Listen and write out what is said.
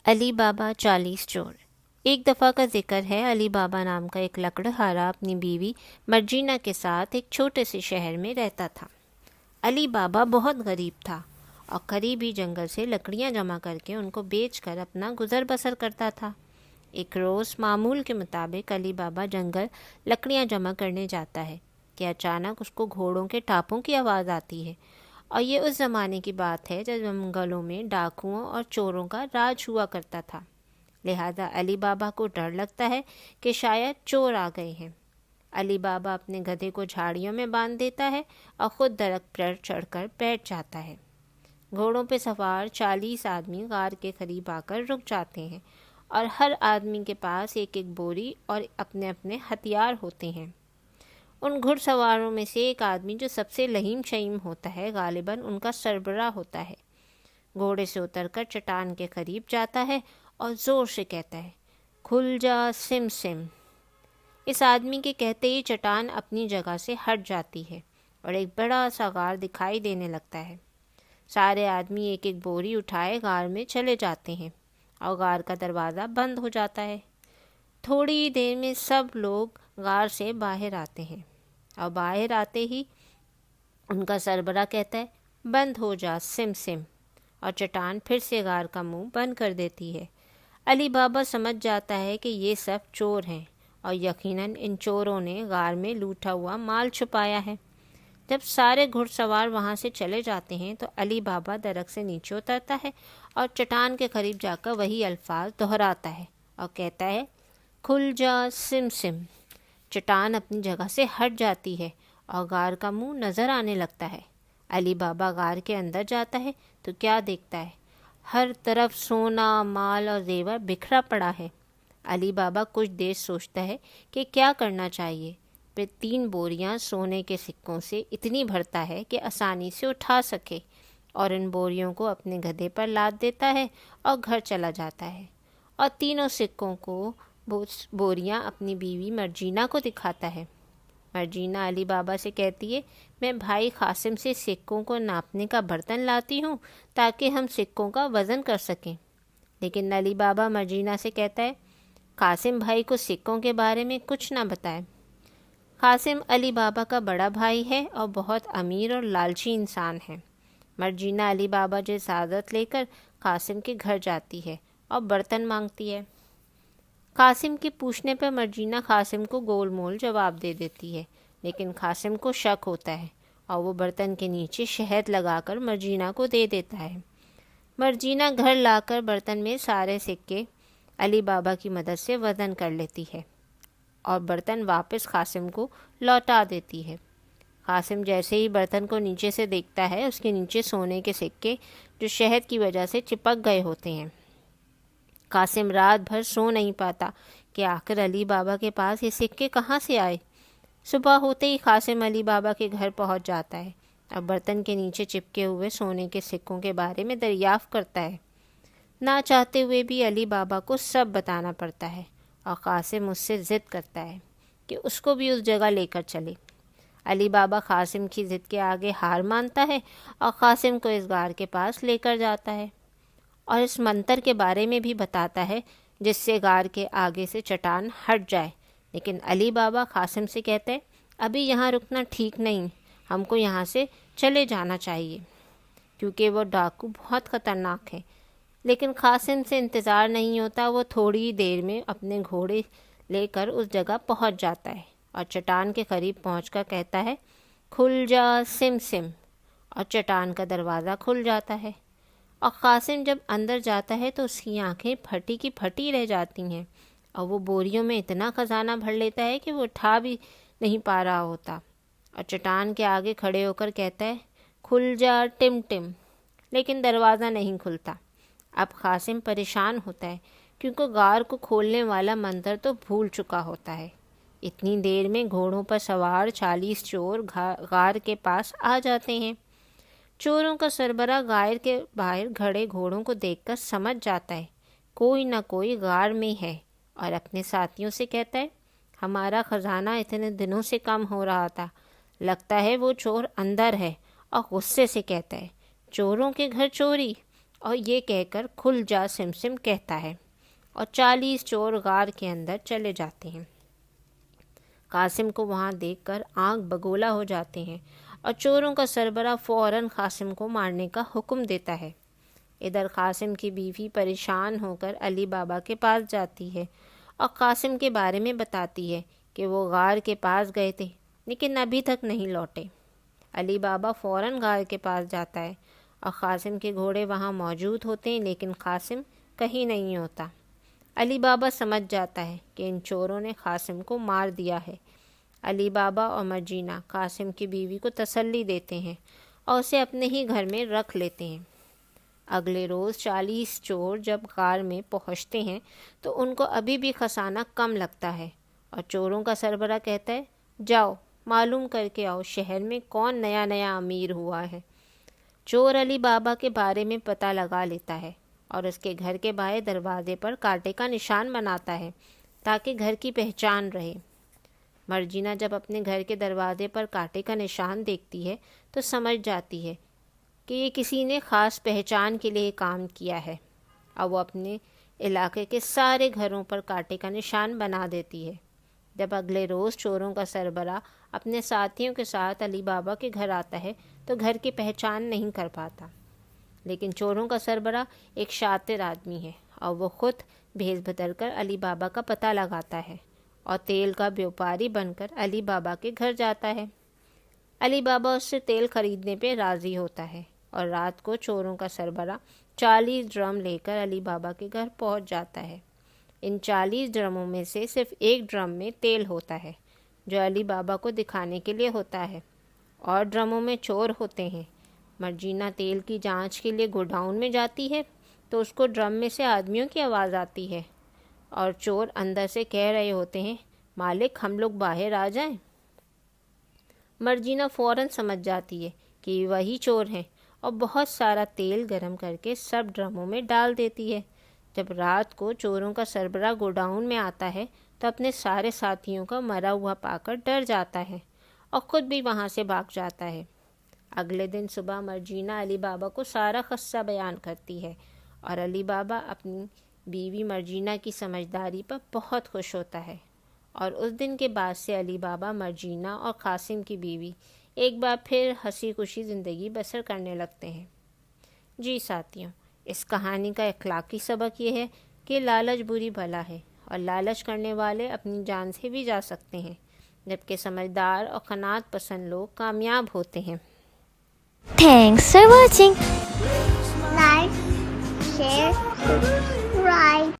علی بابا 40 چور۔ ایک دفعہ کا ذکر ہے، علی بابا نام کا ایک لکڑہارا اپنی بیوی مرجینا کے ساتھ ایک چھوٹے سے شہر میں رہتا تھا۔ علی بابا بہت غریب تھا اور قریبی جنگل سے لکڑیاں جمع کر کے ان کو بیچ کر اپنا گزر بسر کرتا تھا۔ ایک روز معمول کے مطابق علی بابا جنگل لکڑیاں جمع کرنے جاتا ہے کہ اچانک اس کو گھوڑوں کے ٹاپوں کی آواز آتی ہے، اور یہ اس زمانے کی بات ہے جب جنگلوں میں ڈاکوؤں اور چوروں کا راج ہوا کرتا تھا۔ لہذا علی بابا کو ڈر لگتا ہے کہ شاید چور آ گئے ہیں۔ علی بابا اپنے گدھے کو جھاڑیوں میں باندھ دیتا ہے اور خود درخت پر چڑھ کر بیٹھ جاتا ہے۔ گھوڑوں پہ سوار 40 آدمی غار کے قریب آ کر رک جاتے ہیں، اور ہر آدمی کے پاس ایک ایک بوری اور اپنے اپنے ہتھیار ہوتے ہیں۔ ان گھڑ سواروں میں سے ایک آدمی جو سب سے لہیم شہیم ہوتا ہے، غالباً ان کا سربراہ ہوتا ہے، گھوڑے سے اتر کر چٹان کے قریب جاتا ہے اور زور سے کہتا ہے، کھل جا سم سم۔ اس آدمی کے کہتے ہی چٹان اپنی جگہ سے ہٹ جاتی ہے اور ایک بڑا سا غار دکھائی دینے لگتا ہے۔ سارے آدمی ایک ایک بوری اٹھائے غار میں چلے جاتے ہیں اور غار کا دروازہ بند ہو جاتا ہے۔ تھوڑی دیر میں سب لوگ غار سے باہر آتے ہیں، اور باہر آتے ہی ان کا سربراہ کہتا ہے، بند ہو جا سم سم، اور چٹان پھر سے غار کا منہ بند کر دیتی ہے۔ علی بابا سمجھ جاتا ہے کہ یہ سب چور ہیں، اور یقیناً ان چوروں نے غار میں لوٹا ہوا مال چھپایا ہے۔ جب سارے گھڑ سوار وہاں سے چلے جاتے ہیں تو علی بابا درخت سے نیچے اترتا ہے اور چٹان کے قریب جا کر وہی الفاظ دہراتا ہے اور کہتا ہے، کھل جا سم سم۔ چٹان اپنی جگہ سے ہٹ جاتی ہے اور غار کا منہ نظر آنے لگتا ہے۔ علی بابا غار کے اندر جاتا ہے تو کیا دیکھتا ہے؟ ہر طرف سونا، مال اور زیور بکھرا پڑا ہے۔ علی بابا کچھ دیر سوچتا ہے کہ کیا کرنا چاہیے، پھر 3 بوریاں سونے کے سکوں سے اتنی بھرتا ہے کہ آسانی سے اٹھا سکے، اور ان بوریوں کو اپنے گدھے پر لاد دیتا ہے اور گھر چلا جاتا ہے، اور تینوں سکوں کو بوریاں اپنی بیوی مرجینا کو دکھاتا ہے۔ مرجینا علی بابا سے کہتی ہے، میں بھائی قاسم سے سکوں کو ناپنے کا برتن لاتی ہوں تاکہ ہم سکوں کا وزن کر سکیں۔ لیکن علی بابا مرجینا سے کہتا ہے، قاسم بھائی کو سکوں کے بارے میں کچھ نہ بتائے۔ قاسم علی بابا کا بڑا بھائی ہے اور بہت امیر اور لالچی انسان ہے۔ مرجینا علی بابا سے اجازت لے کر قاسم کے گھر جاتی ہے اور برتن مانگتی ہے۔ قاسم کے پوچھنے پر مرجینا قاسم کو گول مول جواب دے دیتی ہے، لیکن قاسم کو شک ہوتا ہے اور وہ برتن کے نیچے شہد لگا کر مرجینا کو دے دیتا ہے۔ مرجینا گھر لا کر برتن میں سارے سکے علی بابا کی مدد سے وزن کر لیتی ہے اور برتن واپس قاسم کو لوٹا دیتی ہے۔ قاسم جیسے ہی برتن کو نیچے سے دیکھتا ہے، اس کے نیچے سونے کے سکے جو شہد کی وجہ سے چپک گئے ہوتے ہیں۔ قاسم رات بھر سو نہیں پاتا کہ آخر علی بابا کے پاس یہ سکے کہاں سے آئے۔ صبح ہوتے ہی قاسم علی بابا کے گھر پہنچ جاتا ہے اور برتن کے نیچے چپکے ہوئے سونے کے سکوں کے بارے میں دریافت کرتا ہے۔ نہ چاہتے ہوئے بھی علی بابا کو سب بتانا پڑتا ہے، اور قاسم اس سے ضد کرتا ہے کہ اس کو بھی اس جگہ لے کر چلے۔ علی بابا قاسم کی ضد کے آگے ہار مانتا ہے اور قاسم کو اس غار کے پاس لے کر جاتا ہے اور اس منتر کے بارے میں بھی بتاتا ہے جس سے غار کے آگے سے چٹان ہٹ جائے۔ لیکن علی بابا قاسم سے کہتے ہیں، ابھی یہاں رکنا ٹھیک نہیں، ہم کو یہاں سے چلے جانا چاہیے کیونکہ وہ ڈاکو بہت خطرناک ہے۔ لیکن قاسم سے انتظار نہیں ہوتا، وہ تھوڑی دیر میں اپنے گھوڑے لے کر اس جگہ پہنچ جاتا ہے اور چٹان کے قریب پہنچ کر کہتا ہے، کھل جا سم سم، اور چٹان کا دروازہ کھل جاتا ہے۔ اور قاسم جب اندر جاتا ہے تو اس کی آنکھیں پھٹی کی پھٹی رہ جاتی ہیں، اور وہ بوریوں میں اتنا خزانہ بھر لیتا ہے کہ وہ اٹھا بھی نہیں پا رہا ہوتا، اور چٹان کے آگے کھڑے ہو کر کہتا ہے، کھل جا ٹم ٹم، لیکن دروازہ نہیں کھلتا۔ اب قاسم پریشان ہوتا ہے کیونکہ غار کو کھولنے والا منتر تو بھول چکا ہوتا ہے۔ اتنی دیر میں گھوڑوں پر سوار 40 چور غار کے پاس آ جاتے ہیں۔ چوروں کا سربراہ غار کے باہر کھڑے گھوڑوں کو دیکھ کر سمجھ جاتا ہے کوئی نہ کوئی غار میں ہے، اور اپنے ساتھیوں سے کہتا ہے، ہمارا خزانہ اتنے دنوں سے کم ہو رہا تھا، لگتا ہے وہ چور اندر ہے، اور غصے سے کہتا ہے، چوروں کے گھر چوری، اور یہ کہہ کر کھل جا سمسم کہتا ہے، اور 40 چور غار کے اندر چلے جاتے ہیں۔ قاسم کو وہاں دیکھ کر آنکھ بگولا ہو جاتے ہیں اور چوروں کا سربراہ فوراً قاسم کو مارنے کا حکم دیتا ہے۔ ادھر قاسم کی بیوی پریشان ہو کر علی بابا کے پاس جاتی ہے اور قاسم کے بارے میں بتاتی ہے کہ وہ غار کے پاس گئے تھے لیکن ابھی تک نہیں لوٹے۔ علی بابا فوراً غار کے پاس جاتا ہے اور قاسم کے گھوڑے وہاں موجود ہوتے ہیں لیکن قاسم کہیں نہیں ہوتا۔ علی بابا سمجھ جاتا ہے کہ ان چوروں نے قاسم کو مار دیا ہے۔ علی بابا اور مرجینہ قاسم کی بیوی کو تسلی دیتے ہیں اور اسے اپنے ہی گھر میں رکھ لیتے ہیں۔ اگلے روز 40 چور جب غار میں پہنچتے ہیں تو ان کو ابھی بھی خزانہ کم لگتا ہے اور چوروں کا سربراہ کہتا ہے، جاؤ معلوم کر کے آؤ شہر میں کون نیا امیر ہوا ہے۔ چور علی بابا کے بارے میں پتہ لگا لیتا ہے اور اس کے گھر کے باہر دروازے پر کانٹے کا نشان بناتا ہے تاکہ گھر کی پہچان رہے۔ مرجینہ جب اپنے گھر کے دروازے پر کانٹے کا نشان دیکھتی ہے تو سمجھ جاتی ہے کہ یہ کسی نے خاص پہچان کے لیے کام کیا ہے، اور وہ اپنے علاقے کے سارے گھروں پر کانٹے کا نشان بنا دیتی ہے۔ جب اگلے روز چوروں کا سربراہ اپنے ساتھیوں کے ساتھ علی بابا کے گھر آتا ہے تو گھر کی پہچان نہیں کر پاتا، لیکن چوروں کا سربراہ ایک شاطر آدمی ہے اور وہ خود بھیس بدل کر علی بابا کا پتہ لگاتا ہے اور تیل کا بیوپاری بن کر علی بابا کے گھر جاتا ہے۔ علی بابا اس سے تیل خریدنے پہ راضی ہوتا ہے اور رات کو چوروں کا سربراہ 40 ڈرم لے کر علی بابا کے گھر پہنچ جاتا ہے۔ ان 40 ڈرموں میں سے صرف ایک ڈرم میں تیل ہوتا ہے جو علی بابا کو دکھانے کے لیے ہوتا ہے، اور ڈرموں میں چور ہوتے ہیں۔ مرجینہ تیل کی جانچ کے لیے گوڈاؤن میں جاتی ہے تو اس کو ڈرم میں سے آدمیوں کی آواز آتی ہے اور چور اندر سے کہہ رہے ہوتے ہیں، مالک ہم لوگ باہر آ جائیں۔ مرجینہ فوراً سمجھ جاتی ہے کہ یہ وہی چور ہیں اور بہت سارا تیل گرم کر کے سب ڈرموں میں ڈال دیتی ہے۔ جب رات کو چوروں کا سربراہ گوڈاؤن میں آتا ہے تو اپنے سارے ساتھیوں کا مرا ہوا پا کر ڈر جاتا ہے اور خود بھی وہاں سے بھاگ جاتا ہے۔ اگلے دن صبح مرجینہ علی بابا کو سارا قصہ بیان کرتی ہے اور علی بابا اپنی بیوی مرجینہ کی سمجھداری پر بہت خوش ہوتا ہے، اور اس دن کے بعد سے علی بابا، مرجینہ اور قاسم کی بیوی ایک بار پھر ہنسی خوشی زندگی بسر کرنے لگتے ہیں۔ جی ساتھیوں، اس کہانی کا اخلاقی سبق یہ ہے کہ لالچ بری بلا ہے اور لالچ کرنے والے اپنی جان سے بھی جا سکتے ہیں، جبکہ سمجھدار اور قناعت پسند لوگ کامیاب ہوتے ہیں۔ Thanks for watching. Like, share, subscribe.